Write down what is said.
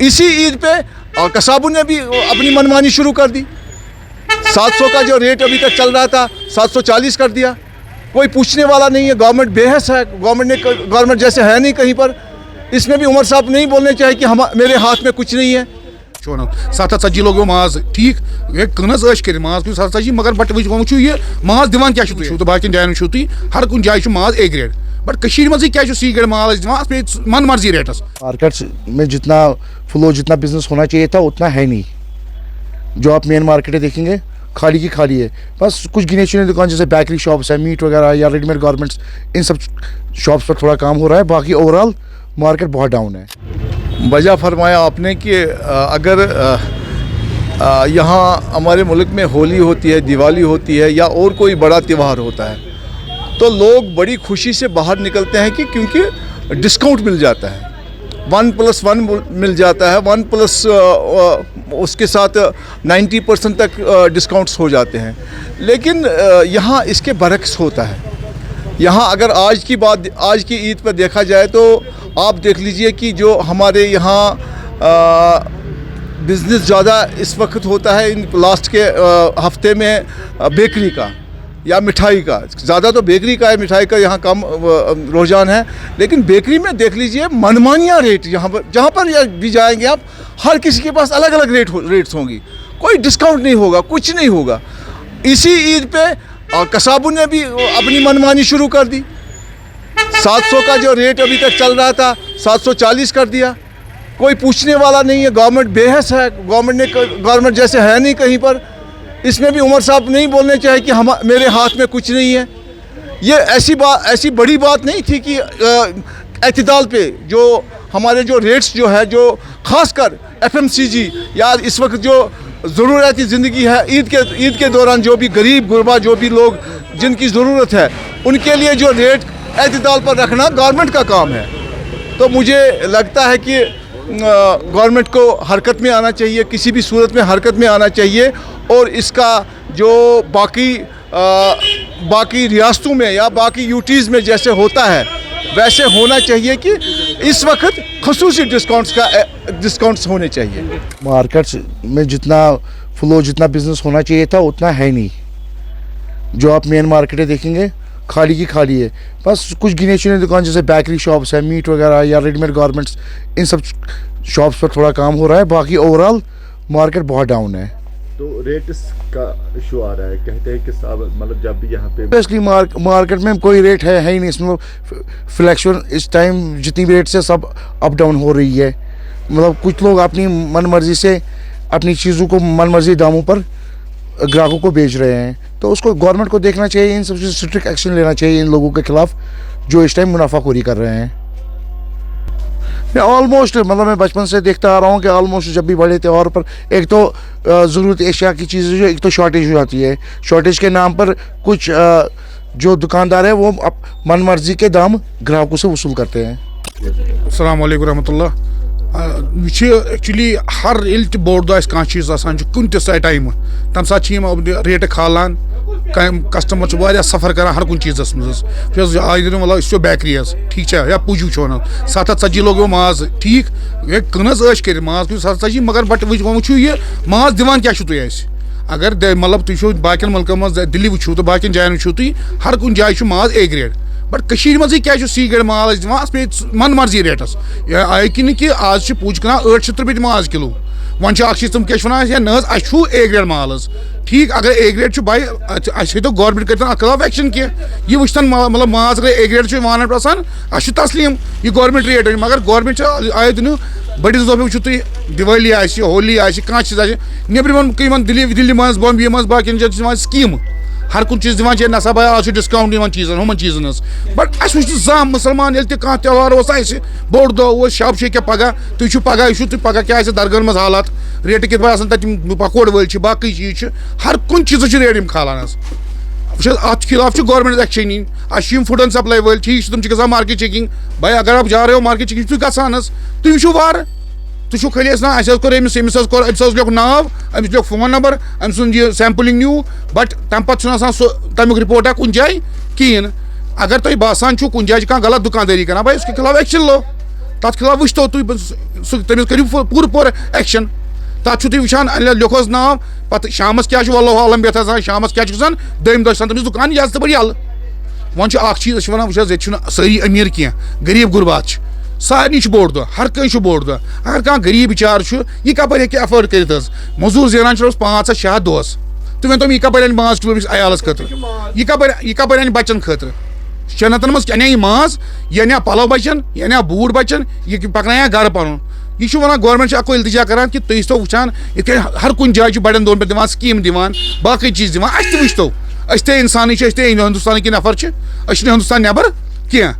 इसी ईद पे कसाबों ने भी अपनी मनमानी शुरू कर दी। 700 का जो रेट अभी तक चल रहा था 740 कर दिया। कोई पूछने वाला नहीं है, गवर्नमेंट बेहस है, गवर्नमेंट जैसे है नहीं कहीं पर। इसमें भी उमर साहब नहीं बोलने चाहिए कि हम मेरे हाथ में कुछ नहीं है। 770 लोग माज ठीक कनस कर माज 770 मगर बट वो ये माज दिवान क्या तो बाकी जायन तुम हर कुछ जाए माज ए ग्रेड बट मज क्या सी ग्रेड माल दिवान मन मर्जी रेटस। मार्केट में जितना फ्लो जितना बिजनेस होना चाहिए था उतना है नहीं। जो आप मेन मार्केटें देखेंगे खाली की खाली है। बस कुछ गिने चुने दुकान जैसे बेकरी शॉप्स है, मीट वगैरह या रेडीमेड गारमेंट्स, इन सब शॉप्स पर थोड़ा काम हो रहा है। बाकी ओवरऑल मार्केट बहुत डाउन है। वजह फरमाया आपने कि अगर यहाँ हमारे मुल्क में होली होती है, दिवाली होती है या और कोई बड़ा त्यौहार होता है तो लोग बड़ी खुशी से बाहर निकलते हैं कि क्योंकि डिस्काउंट मिल जाता है, 1+1 मिल जाता है, 1 प्लस उसके साथ 90% तक डिस्काउंट्स हो जाते हैं। लेकिन यहाँ इसके बरक्स होता है। यहाँ अगर आज की ईद पर देखा जाए तो आप देख लीजिए कि जो हमारे यहाँ बिज़नेस ज़्यादा इस वक्त होता है इन लास्ट के हफ्ते में बेकरी का या मिठाई का। ज़्यादा तो बेकरी का है, मिठाई का यहाँ कम रुझान है। लेकिन बेकरी में देख लीजिए मनमानियाँ रेट, यहाँ पर जहाँ पर भी जाएंगे आप हर किसी के पास अलग अलग रेट्स होंगी, कोई डिस्काउंट नहीं होगा, कुछ नहीं होगा। इसी ईद पे कसाबों ने भी अपनी मनमानी शुरू कर दी। 700 का जो रेट अभी तक चल रहा था 740 कर दिया। कोई पूछने वाला नहीं है, गवर्नमेंट बेहस है, गवर्नमेंट जैसे है नहीं कहीं पर। इसमें भी उमर साहब नहीं बोलने चाहिए कि मेरे हाथ में कुछ नहीं है। ये ऐसी बड़ी बात नहीं थी कि एतदाल पे जो हमारे जो रेट्स जो है, जो खासकर FMCG या इस वक्त जो ज़रूरती ज़िंदगी है, ईद के दौरान जो भी गरीब गुरबा जो भी लोग जिनकी ज़रूरत है उनके लिए जो रेट एतदाल पर रखना गवर्नमेंट का काम है। तो मुझे लगता है कि गवर्नमेंट को हरकत में आना चाहिए, किसी भी सूरत में हरकत में आना चाहिए और इसका जो बाकी रियासतों में या बाकी यूटीज़ में जैसे होता है वैसे होना चाहिए कि इस वक्त खसूसी डिस्काउंट्स होने चाहिए। मार्केट में जितना फ्लो जितना बिजनेस होना चाहिए था उतना है नहीं। जो आप मेन मार्केटें देखेंगे खाली की खाली है। बस कुछ गिने चुने दुकान जैसे बेकरी शॉप्स है, मीट वगैरह या रेडीमेड गारमेंट्स, इन सब शॉप्स पर थोड़ा काम हो रहा है। बाकी ओवरऑल मार्केट बहुत डाउन है। तो रेट्स का इशू आ रहा है, कहते हैं कि मतलब जब भी यहाँ पे बेसिकली मार्केट में कोई रेट है ही नहीं। इसमें फ्लैक्चुएशन इस टाइम जितनी भी रेट्स है सब अप डाउन हो रही है। मतलब कुछ लोग अपनी मन मर्जी से अपनी चीज़ों को मन मर्जी दामों पर ग्राहकों को बेच रहे हैं। तो उसको गवर्नमेंट को देखना चाहिए, इन सबसे स्ट्रिक्ट एक्शन लेना चाहिए इन लोगों के खिलाफ जो इस टाइम मुनाफाखोरी कर रहे हैं। ऑलमोस्ट मतलब मैं बचपन से देखता आ रहा हूँ कि ऑलमोस्ट जब भी बड़े त्यौहार पर एक तो ज़रूरत एशिया की चीज़ें जो एक तो शॉर्टेज हो जाती है। शॉर्टेज के नाम पर कुछ जो दुकानदार है वो मन मर्जी के दाम ग्राहकों से वसूल करते हैं। अस्सलाम वालेकुम रहमतुल्लाह। एक्चुअली हर बोड़ दो चीज़ कुन टाइम तम सात रेट खालान कस्टमर सफ़र कर हर कुछ चीज़ मज आज मतलब बेकरी ठीक है या पूजू 770 लोग माज ठीक कनस कर माज 770 मगर बट वो ये माज दिवान क्या अगर मतलब तुम बाकी मुल्कन मज दिल्ली वो तो बाकी जायन वो हर कुछ जाए माज ए ग्रेड बट मज क्या सी ग्रेड माल दिवान मन मर्जी रेटस आए कि आज पूज कर 800 रुपये माज किलो। वन चीज तुम क्या वन ना ए ग्रेड माल ठीक अगर ए ग्रेड भाई तो गवर्नमेंट कर खिलाफ एक्शन की यह वुचन मतलब माज अगर ए ग्रेड वन आसान तस्लीम यह गवर्नमेंट रेट मगर गवर्नमेंट आयो दिन बड़िस दो वो तुम दिवाली होली कह चीज नबरम दिल्ली मज बॉम्बे मज बाकी स्कीम हर कुछ चीज़ दिवान नसा भाई आज डिस्काउंट चीज़न हुमन चीज़न बट अस वो मुसलमान कह त्यौहार बोड़ दो शब क्या पगह तुम पगह तुम पगह क्या दरगाह मज हालात रेट कित पे पकोड़ वल बाकी चीज हर कुछ चीज़ रेट खालान अत खिलाफ government action knee um food and supply वल ठीक तुम ग मार्केट चेकिंग भाई अगर आप जा रहे हो मार्केट चेकिंग तुम गसान तुम वार तुम खाली अमिस लिख नाव अमिस लिख phone number um Sund sampling new but तम पे तमिक रिपोर्टा कुछ जाए कहें अगर तुम बसान कुछ जाए गलत दुकानदारी कर भाई उसके खिलाफ एक्शन लो تَتھ خلاف وٕچھتو تُہۍ تٔمِس کٔرِو پوٗرٕ پوٗرٕ ایٚکشَن تَتھ چھُو تُہۍ وٕچھان لیکھو حظ ناو پَتہٕ شامَس کیٛاہ چھُ واللہ عالم بہتر آسان شامَس کیٛاہ چھُ گژھان دوٚیِمہِ دۄہ چھِ آسان تٔمِس دُکان یَزتہٕ پٲٹھۍ یَلہٕ وۄنۍ چھُ اَکھ چیٖز أسۍ چھِ وَنان وٕچھ حظ ییٚتہِ چھُنہٕ سٲری أمیٖر کینٛہہ غریٖب غُربات چھِ سارنٕے چھُ بوٚڑ دۄہ ہر کٲنٛسہِ چھُ بوٚڑ دۄہ اگر کانٛہہ غریٖب بِچار چھُ یہِ کَپٲرۍ ہیٚکہِ ایٚفٲرڈ کٔرِتھ حظ موٚزوٗر زینان چھُ روز 500-600 دۄہَس تُہۍ ؤنۍتو مےٚ یہِ کَپٲرۍ اَنہِ ماز کِلوٗ أمِس عیالَس خٲطرٕ یہِ کَپٲرۍ اَنہِ بَچَن خٲطرٕ 6 رٮ۪تَن منٛز اَنیا یہِ ماز یہِ اَنیا پَلو بَچَن یہِ اَنیا بوٗٹھ بَچَن یہِ پَکنایا گَرٕ پَنُن یہِ چھُ وَنان گورمٮ۪نٛٹ چھُ اَکُے اِلتِجا کَران کہِ تُہۍ ٲسۍتو وٕچھان یِتھ کٔنۍ ہر کُنہِ جایہِ چھُ بَڑٮ۪ن دۄہَن پٮ۪ٹھ دِوان سِکیٖم دِوان باقٕے چیٖز دِوان اَسہِ تہِ وٕچھتو أسۍ تہِ اِنسانٕے چھِ أسۍ تہِ ہِندُستانٕکۍ نفر چھِ أسۍ چھِنہٕ ہِندُستان نٮ۪بر کینٛہہ